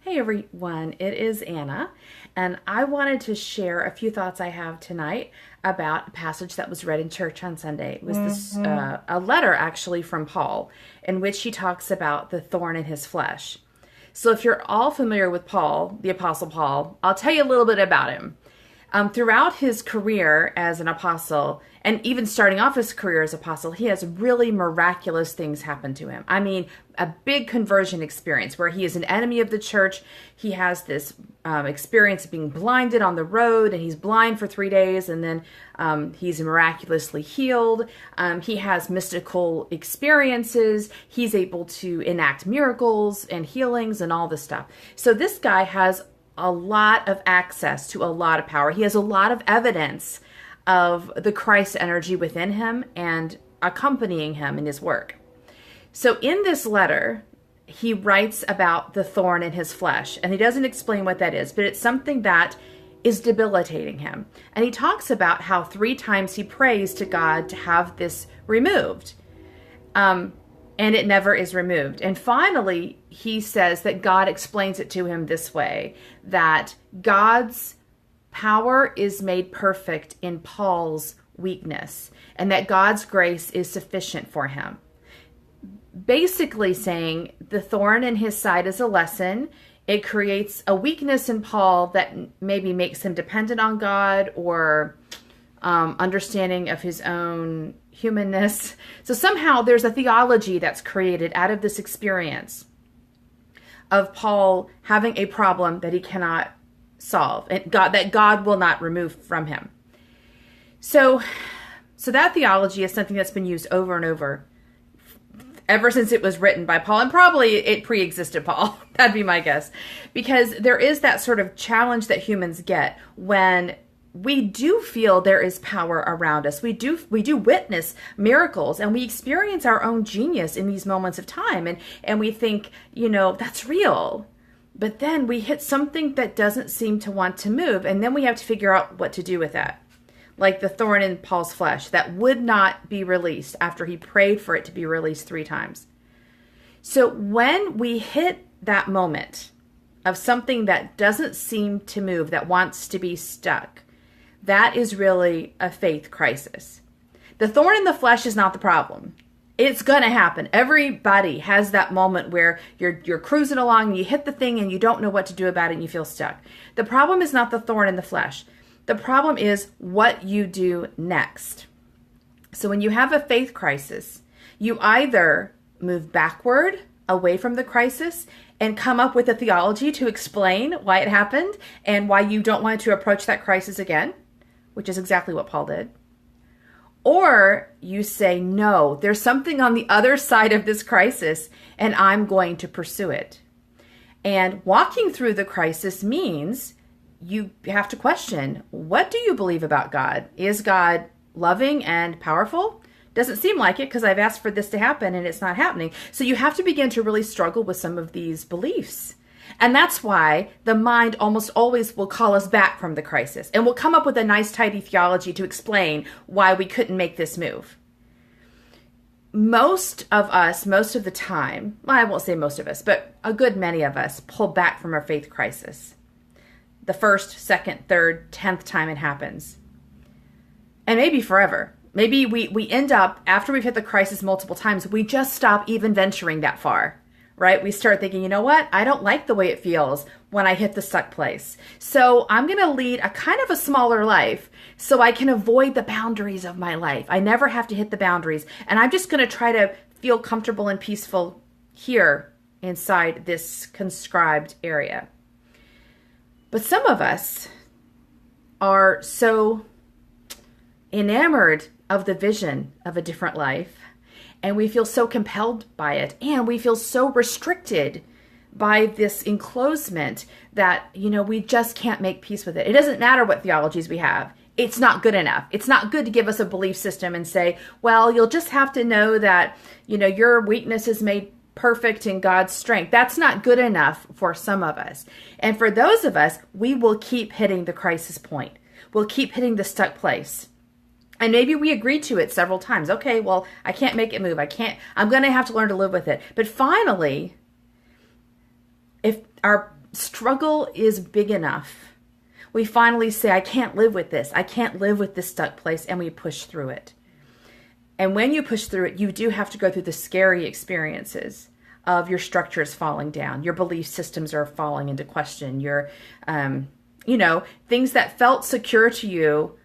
Hey everyone, it is Anna, and I wanted to share a few thoughts I have tonight about a passage that was read in church on Sunday. It was a letter actually from Paul, in which he talks about the thorn in his flesh. So if you're all familiar with Paul, the Apostle Paul, I'll tell you a little bit about him. Throughout his career as an apostle, and even starting off his career as apostle, he has really miraculous things happen to him. I mean, a big conversion experience where he is an enemy of the church. He has this experience of being blinded on the road, and he's blind for 3 days, and then he's miraculously healed. He has mystical experiences. He's able to enact miracles and healings and all this stuff. So this guy has a lot of access to a lot of power. He has a lot of evidence of the Christ energy within him and accompanying him in his work. So in this letter, he writes about the thorn in his flesh, and he doesn't explain what that is, but it's something that is debilitating him. And he talks about how 3 times he prays to God to have this removed. And it never is removed. And finally, he says that God explains it to him this way, that God's power is made perfect in Paul's weakness, and that God's grace is sufficient for him. Basically saying the thorn in his side is a lesson. It creates a weakness in Paul that maybe makes him dependent on God or understanding of his own humanness. So somehow there's a theology that's created out of this experience of Paul having a problem that he cannot solve, and that God will not remove from him. So that theology is something that's been used over and over ever since it was written by Paul, and probably it pre-existed Paul. That'd be my guess, because there is that sort of challenge that humans get when we do feel there is power around us. We do witness miracles, and we experience our own genius in these moments of time, and we think, that's real. But then we hit something that doesn't seem to want to move, and then we have to figure out what to do with that. Like the thorn in Paul's flesh that would not be released after he prayed for it to be released 3 times. So when we hit that moment of something that doesn't seem to move, that wants to be stuck, that is really a faith crisis. The thorn in the flesh is not the problem. It's going to happen. Everybody has that moment where you're cruising along and you hit the thing and you don't know what to do about it and you feel stuck. The problem is not the thorn in the flesh. The problem is what you do next. So when you have a faith crisis, you either move backward away from the crisis and come up with a theology to explain why it happened and why you don't want to approach that crisis again, which is exactly what Paul did. Or you say, no, there's something on the other side of this crisis, and I'm going to pursue it. And walking through the crisis means you have to question, what do you believe about God? Is God loving and powerful? Doesn't seem like it, because I've asked for this to happen and it's not happening. So you have to begin to really struggle with some of these beliefs. And that's why the mind almost always will call us back from the crisis, and we'll come up with a nice, tidy theology to explain why we couldn't make this move. Most of us, most of the time, well, I won't say most of us, but a good many of us pull back from our faith crisis. The 1st, 2nd, 3rd, 10th time it happens. And maybe forever. Maybe we end up, after we've hit the crisis multiple times, we just stop even venturing that far. Right? We start thinking, you know what? I don't like the way it feels when I hit the stuck place. So I'm going to lead a kind of a smaller life so I can avoid the boundaries of my life. I never have to hit the boundaries. And I'm just going to try to feel comfortable and peaceful here inside this conscribed area. But some of us are so enamored of the vision of a different life, and we feel so compelled by it, and we feel so restricted by this enclosement that, we just can't make peace with it. It doesn't matter what theologies we have. It's not good enough. It's not good to give us a belief system and say, well, you'll just have to know that, your weakness is made perfect in God's strength. That's not good enough for some of us. And for those of us, we will keep hitting the crisis point. We'll keep hitting the stuck place. And maybe we agreed to it several times. Okay, well, I can't make it move. I'm going to have to learn to live with it. But finally, if our struggle is big enough, we finally say, I can't live with this. I can't live with this stuck place. And we push through it. And when you push through it, you do have to go through the scary experiences of your structures falling down. Your belief systems are falling into question. Your, things that felt secure to you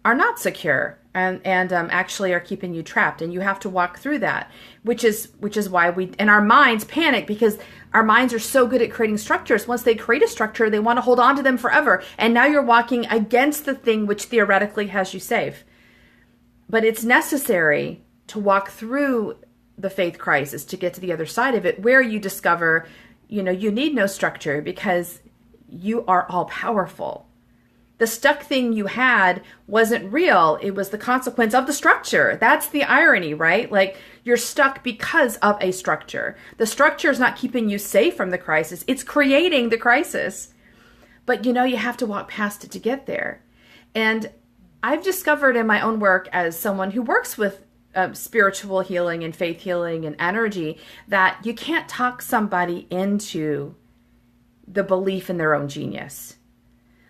are not secure and actually are keeping you trapped. And you have to walk through that, which is why our minds panic, because our minds are so good at creating structures. Once they create a structure, they want to hold on to them forever. And now you're walking against the thing which theoretically has you safe. But it's necessary to walk through the faith crisis to get to the other side of it, where you discover, you need no structure because you are all powerful. The stuck thing you had wasn't real. It was the consequence of the structure. That's the irony, right? Like, you're stuck because of a structure. The structure is not keeping you safe from the crisis. It's creating the crisis. But you have to walk past it to get there. And I've discovered in my own work as someone who works with spiritual healing and faith healing and energy that you can't talk somebody into the belief in their own genius.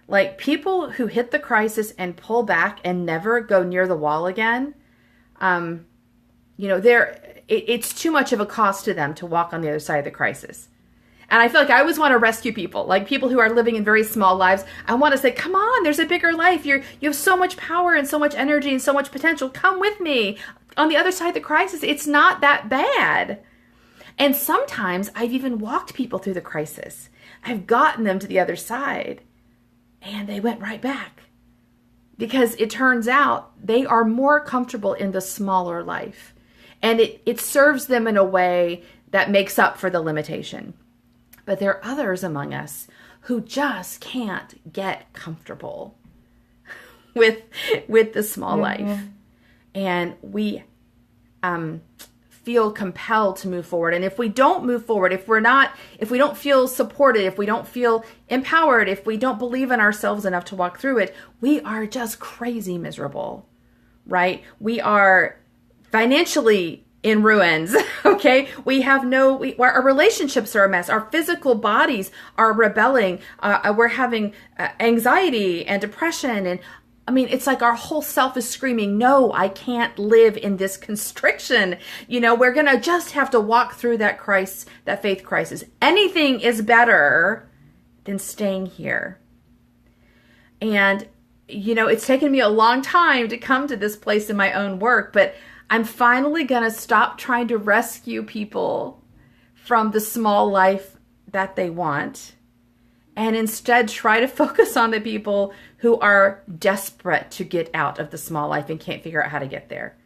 Like, people who hit the crisis and pull back and never go near the wall again, it's too much of a cost to them to walk on the other side of the crisis. And I feel like I always want to rescue people, like people who are living in very small lives. I want to say, come on, there's a bigger life. You have so much power and so much energy and so much potential. Come with me on the other side of the crisis. It's not that bad. And sometimes I've even walked people through the crisis. I've gotten them to the other side. And they went right back, because it turns out they are more comfortable in the smaller life. And it serves them in a way that makes up for the limitation. But there are others among us who just can't get comfortable with the small life. And we feel compelled to move forward. And if we don't move forward, if we don't feel supported, if we don't feel empowered, if we don't believe in ourselves enough to walk through it, we are just crazy miserable, right? We are financially in ruins, okay? Our relationships are a mess. Our physical bodies are rebelling. We're having anxiety and depression, and it's like our whole self is screaming, no, I can't live in this constriction. We're going to just have to walk through that faith crisis. Anything is better than staying here. And, it's taken me a long time to come to this place in my own work, but I'm finally going to stop trying to rescue people from the small life that they want, and instead try to focus on the people who are desperate to get out of the small life and can't figure out how to get there.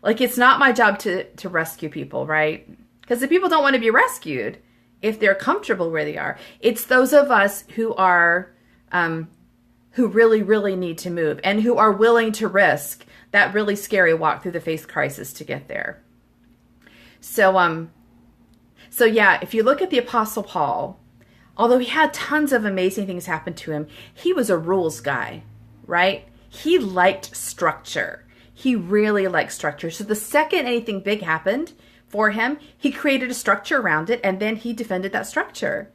Like, it's not my job to rescue people, right? Because the people don't want to be rescued if they're comfortable where they are. It's those of us who are, who really, really need to move and who are willing to risk that really scary walk through the faith crisis to get there. So yeah, if you look at the Apostle Paul, although he had tons of amazing things happen to him, he was a rules guy, right? He liked structure. He really liked structure. So the second anything big happened for him, he created a structure around it, and then he defended that structure.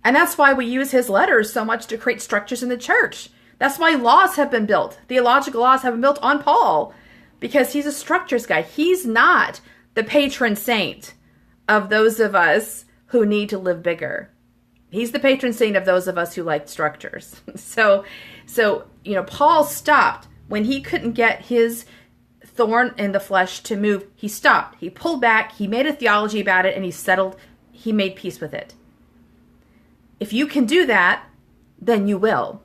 And that's why we use his letters so much to create structures in the church. That's why laws have been built. Theological laws have been built on Paul, because he's a structures guy. He's not the patron saint of those of us who need to live bigger. He's the patron saint of those of us who like structures. So Paul stopped when he couldn't get his thorn in the flesh to move. He stopped. He pulled back. He made a theology about it, and he made peace with it. If you can do that, then you will.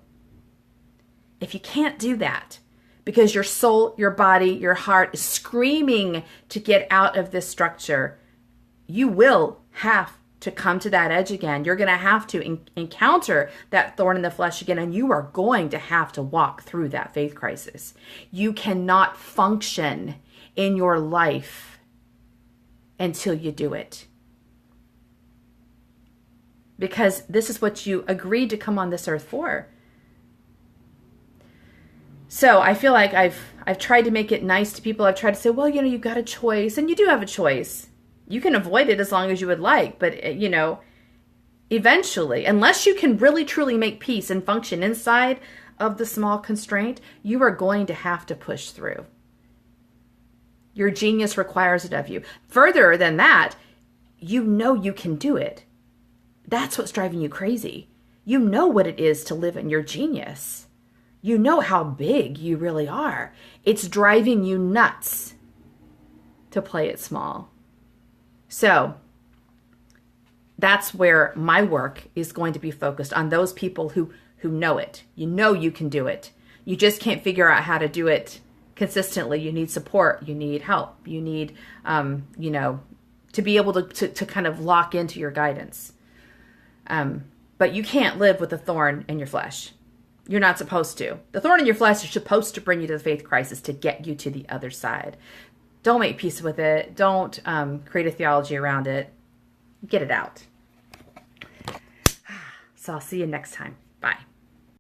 If you can't do that, because your soul, your body, your heart is screaming to get out of this structure, you will have to come to that edge again. You're going to have to encounter that thorn in the flesh again, and you are going to have to walk through that faith crisis. You cannot function in your life until you do it. Because this is what you agreed to come on this earth for. So I feel like I've tried to make it nice to people. I've tried to say, well, you've got a choice, and you do have a choice. You can avoid it as long as you would like, but eventually, unless you can really truly make peace and function inside of the small constraint, you are going to have to push through. Your genius requires it of you. Further than that, you know you can do it. That's what's driving you crazy. You know what it is to live in your genius. You know how big you really are. It's driving you nuts to play it small. So that's where my work is going to be focused, on those people who know it. You know you can do it. You just can't figure out how to do it consistently. You need support. You need help. You need, to be able to kind of lock into your guidance. But you can't live with a thorn in your flesh. You're not supposed to. The thorn in your flesh is supposed to bring you to the faith crisis to get you to the other side. Don't make peace with it. Don't create a theology around it. Get it out. So I'll see you next time. Bye.